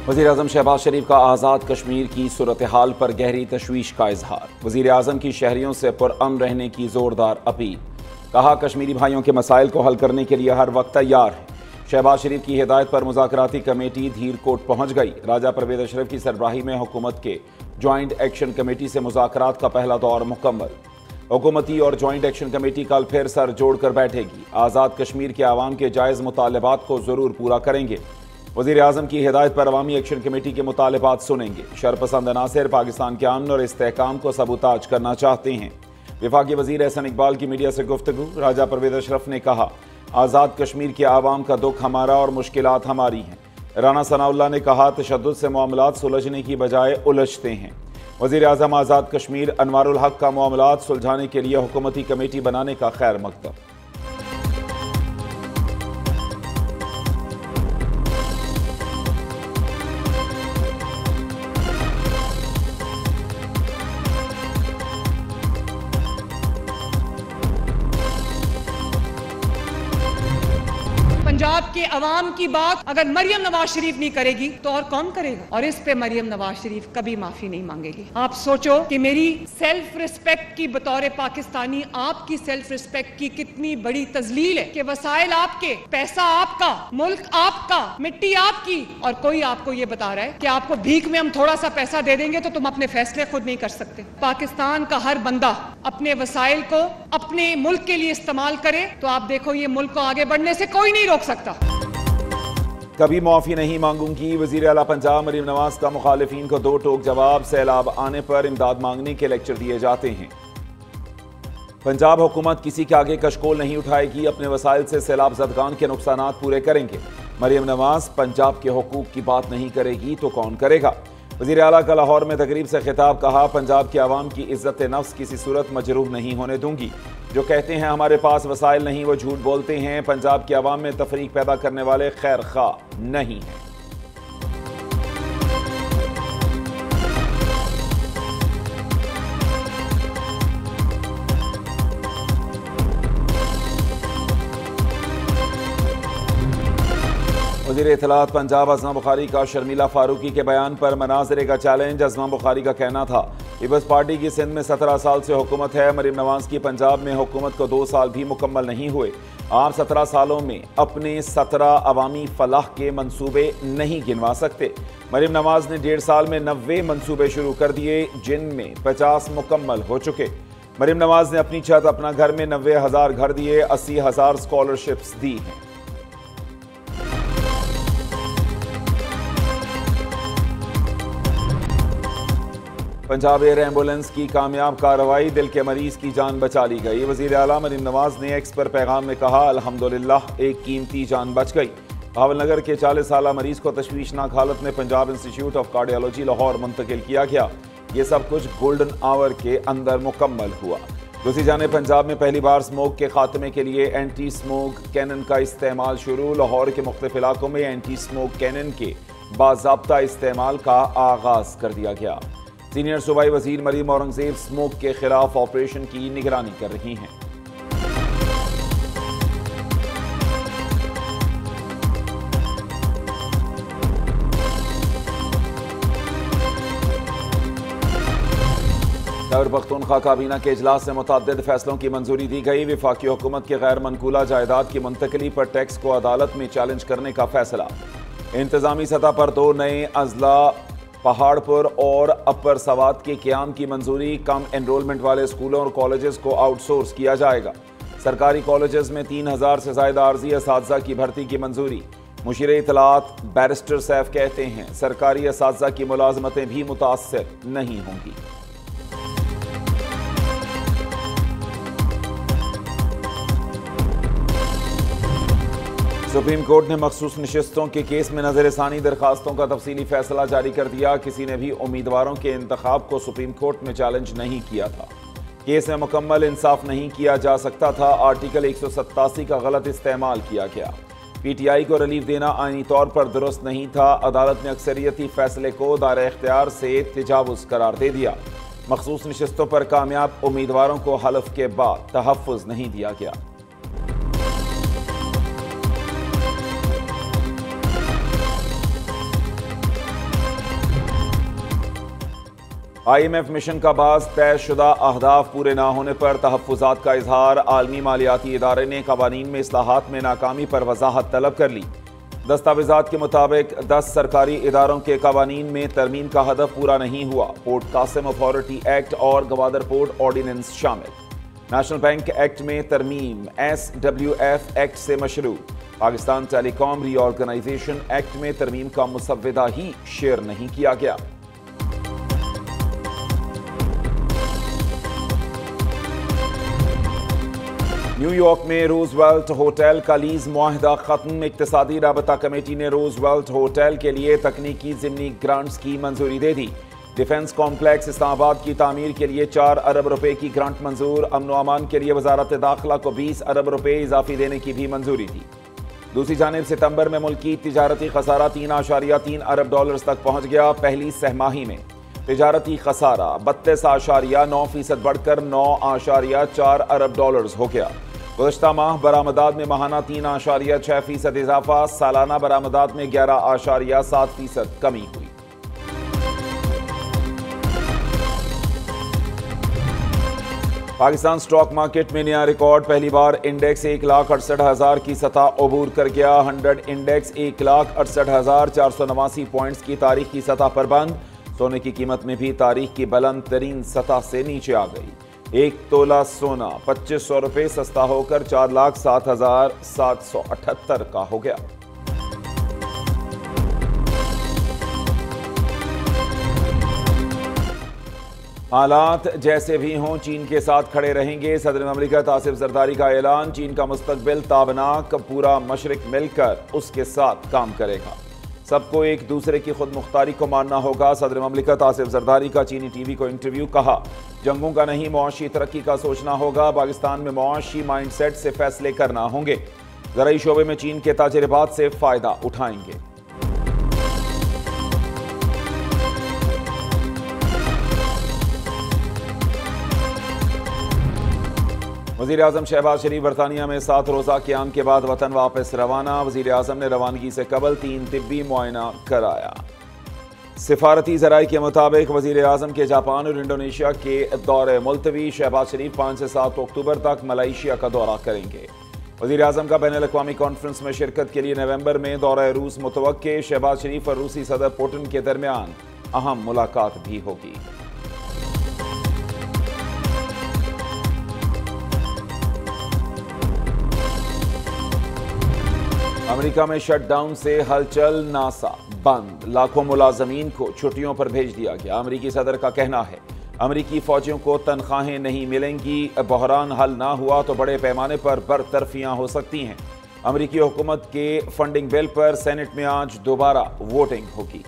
वज़ीर-ए-आज़म शहबाज शरीफ का आज़ाद कश्मीर की सूरत हाल पर गहरी तशवीश का इजहार। वज़ीर-ए-आज़म की शहरियों से पुरअमन रहने की ज़ोरदार अपील। कहा, कश्मीरी भाइयों के मसाइल को हल करने के लिए हर वक्त तैयार है। शहबाज शरीफ की हिदायत पर मुज़ाकराती कमेटी धीरकोट पहुँच गई। राजा परवेज़ अशरफ की सरबराही में हुकूमत के जॉइंट एक्शन कमेटी से मुज़ाकरात का पहला दौर मुकम्मल। हुकूमती और जॉइंट एक्शन कमेटी कल फिर सर जोड़कर बैठेगी। आज़ाद कश्मीर के आवाम के जायज़ मुतालबात को ज़रूर पूरा करेंगे। वज़ीर-ए-आज़म की हिदायत पर अवामी एक्शन कमेटी के मुतालबात सुनेंगे। शरपसंद अनासिर पाकिस्तान के अमन और इस्तेहकाम को सबूताज करना चाहते हैं। वफाकी वज़ीर एहसन इकबाल की मीडिया से गुफ्तगू। राजा परवेज़ अशरफ ने कहा, आज़ाद कश्मीर के आवाम का दुख हमारा और मुश्किलात हमारी हैं। राना सनाउल्लाह ने कहा, तशद्दुद से मामलात सुलझने की बजाय उलझते हैं। वज़ीर-ए-आज़म आज़ाद कश्मीर अनवारुल हक का मामलात सुलझाने के लिए हुकूमती कमेटी बनाने का खैर मकदम। पंजाब के अवाम की बात अगर मरियम नवाज शरीफ नहीं करेगी तो और कौन करेगा? और इस पे मरियम नवाज शरीफ कभी माफी नहीं मांगेगी। आप सोचो कि मेरी सेल्फ रिस्पेक्ट की बतौर पाकिस्तानी आपकी सेल्फ रिस्पेक्ट की कितनी बड़ी तजलील है कि वसाइल आपके, पैसा आपका, मुल्क आपका, मिट्टी आपकी, और कोई आपको ये बता रहा है कि आपको भीख में हम थोड़ा सा पैसा दे देंगे तो तुम अपने फैसले खुद नहीं कर सकते। पाकिस्तान का हर बंदा अपने वसाइल को अपने मुल्क के लिए इस्तेमाल करे तो आप देखो ये मुल्क को आगे बढ़ने से कोई नहीं रोक सकता। कभी माफी नहीं मांगूंगी, वजीर आला पंजाब मरीम नवाज का मुखालिफिन को दो टोक जवाब। सैलाब आने पर इमदाद मांगने के लेक्चर दिए जाते हैं। पंजाब हुकूमत किसी के आगे कशकोल नहीं उठाएगी, अपने वसाइल से सैलाब ज़दगान के नुकसानात पूरे करेंगे। मरीम नवाज पंजाब के हुकूक की बात नहीं करेगी तो कौन करेगा? वज़ीर आला का लाहौर में तकरीब से खिताब। कहा, पंजाब के अवाम की इज्जत नफ्स किसी सूरत मजरूह नहीं होने दूंगी। जो कहते हैं हमारे पास वसाइल नहीं वो झूठ बोलते हैं। पंजाब के अवाम में तफरीक पैदा करने वाले खैर खा नहीं हैं। वज़ीर इत्तलात पंजाब अज़मा बुखारी का शर्मिला फारूकी के बयान पर मनाज़रे का चैलेंज। अज़मा बुखारी का कहना था, पीपल्स पार्टी की सिंध में 17 साल से हुकूमत है। मरीम नवाज की पंजाब में हुकूमत को 2 साल भी मुकम्मल नहीं हुए। आप 17 सालों में अपने 17 अवामी फलाह के मंसूबे नहीं गिनवा सकते। मरीम नवाज ने 1.5 साल में 90 मंसूबे शुरू कर दिए, जिनमें 50 मुकम्मल हो चुके। मरीम नवाज ने अपनी छत, अपना घर में 90,000 घर दिए, 80,000 स्कॉलरशिप्स दी हैं। पंजाब एयर एम्बुलेंस की कामयाब कार्रवाई, दिल के मरीज की जान बचा ली गई। वज़ीर आला मरीम नवाज ने एक्स पर पैगाम में कहा, अल्हम्दुलिल्लाह एक कीमती जान बच गई। भावलनगर के 40 साला मरीज को तशवीशनाक हालत में Punjab institute of cardiology Lahore मुंतकिल किया गया। ये सब कुछ गोल्डन आवर के अंदर मुकम्मल हुआ। दूसरी जाने पंजाब में पहली बार स्मोक के खात्मे के लिए एंटी स्मोक कैनन का इस्तेमाल शुरू। लाहौर के मुख्तलिफ इलाकों में एंटी स्मोक कैनन के बाज़ाब्ता इस्तेमाल का आगाज कर दिया गया। सीनियर सूबाई वजीर मरीम औरंगजेब स्मोक के खिलाफ ऑपरेशन की निगरानी कर रही हैं। खैबर पख्तूनख्वा काबीना के इजलास से मुतअद्दिद फैसलों की मंजूरी दी गई। वफाकी हुकूमत की गैर मनकूला जायदाद की मुंतकली पर टैक्स को अदालत में चैलेंज करने का फैसला। इंतजामी सतह पर 2 नए अजला पहाड़पुर और अपर सवात के क़याम की मंजूरी। कम एनरोलमेंट वाले स्कूलों और कॉलेजेस को आउटसोर्स किया जाएगा। सरकारी कॉलेजेस में 3000 से ज़ायद आर्जी असातिज़ा की भर्ती की मंजूरी। मुशीर इत्तलात बैरिस्टर सैफ कहते हैं, सरकारी असातिज़ा की मुलाजमतें भी मुतासर नहीं होंगी। सुप्रीम कोर्ट ने मखसूस नशिस्तों के केस में नज़रसानी दरखास्तों का तफसीली फैसला जारी कर दिया। किसी ने भी उम्मीदवारों के इंतखाब को सुप्रीम कोर्ट में चैलेंज नहीं किया था। केस में मुकम्मल इंसाफ नहीं किया जा सकता था। आर्टिकल 187 का गलत इस्तेमाल किया गया। PTI को रिलीफ देना आईनी तौर पर दुरुस्त नहीं था। अदालत ने अक्सरियती फैसले को दायरे इख्तियार से तजावुज करार दे दिया। मखसूस नशिस्तों पर कामयाब उम्मीदवारों को हलफ के बाद तहफ़्फ़ुज़ नहीं दिया गया। IMF मिशन का बाज़ तयशुदा अहदाफ पूरे ना होने पर तहफ़्फ़ुज़ात का इजहार। आलमी मालियाती इदारे ने क़वानीन में इस्लाहात में नाकामी पर वजाहत तलब कर ली। दस्तावेज़ात के मुताबिक 10 सरकारी इदारों के क़वानीन में तरमीम का हदफ पूरा नहीं हुआ। पोर्ट कासिम अथॉरिटी एक्ट और गवादर पोर्ट ऑर्डिनेंस शामिल। नेशनल बैंक एक्ट में तरमीम SWF एक्ट से मशरू। पाकिस्तान टेलीकॉम रीऑर्गेनाइजेशन एक्ट में तरमीम का मुसव्विदा ही शेयर नहीं किया गया। न्यूयॉर्क में रूजवेल्ट होटल का लीज मुआहदा खत्म। इक्तिसादी राबता कमेटी ने रूजवेल्ट होटल के लिए तकनीकी ज़िमनी ग्रांट्स की मंजूरी दे दी। डिफेंस कॉम्प्लेक्स इस्लामाबाद की तामीर के लिए 4 अरब रुपए की ग्रांट मंजूर। अमन व अमान के लिए वजारत दाखिला को 20 अरब रुपए इजाफी देने की भी मंजूरी थी। दूसरी जानिब सितंबर में मुल्की तिजारती खसारा 3.3 अरब डॉलर्स तक पहुंच गया। पहली सहमाही में तिजारती खसारा 32.9% बढ़कर 9.4 अरब डॉलर्स हो गया। गुज़श्ता माह बरामदात में माहाना 3.6% इजाफा। सालाना बरामदात में 11.7% कमी हुई। पाकिस्तान स्टॉक मार्केट में नया रिकॉर्ड। पहली बार इंडेक्स 1,68,000 की सतह अबूर कर गया। 100 इंडेक्स 1,68,489 पॉइंट्स की तारीख की सतह पर बंद। सोने की कीमत में भी तारीख की बुलंद तरीन सतह से नीचे आ गई। 1 तोला सोना 2500 रुपये सस्ता होकर 4,07,778 का हो गया। हालात जैसे भी हों चीन के साथ खड़े रहेंगे। सदर ममलिकत आसिफ जरदारी का ऐलान। चीन का मुस्तकबिल ताबनाक, पूरा मशरिक मिलकर उसके साथ काम करेगा। सबको एक दूसरे की खुद मुख्तारी को मानना होगा। सदर ममलिकत आसिफ जरदारी का चीनी टीवी को इंटरव्यू। कहा, जंगों का नहीं मुआशी तरक्की का सोचना होगा। पाकिस्तान में मुआशी माइंडसेट से फैसले करना होंगे। ज़राई शोबे में चीन के तजर्बात से फ़ायदा उठाएंगे। वज़ीर आज़म शहबाज शरीफ बरतानिया में 7 रोज़ा क़याम के बाद वतन वापस रवाना। वज़ीर आज़म ने रवानगी से कबल 3 तिब्बी मुआयना कराया। सिफारती ज़राए के मुताबिक वज़ीर आज़म के जापान और इंडोनेशिया के दौरे मुलतवी। शहबाज शरीफ 5 से 7 अक्टूबर तक मलेशिया का दौरा करेंगे। वज़ीर आज़म का बैनुल-अक़वामी कॉन्फ्रेंस में शिरकत के लिए नवंबर में दौरा रूस मुतवक्के। शहबाज शरीफ और रूसी सदर पुतिन के दरमियान अहम मुलाकात भी होगी। अमेरिका में शटडाउन से हलचल। नासा बंद। लाखों मुलाजमीन को छुट्टियों पर भेज दिया गया। अमेरिकी सदर का कहना है, अमेरिकी फौजियों को तनख्वाहें नहीं मिलेंगी। बहरान हल ना हुआ तो बड़े पैमाने पर बरतरफियां हो सकती हैं। अमेरिकी हुकूमत के फंडिंग बिल पर सेनेट में आज दोबारा वोटिंग होगी।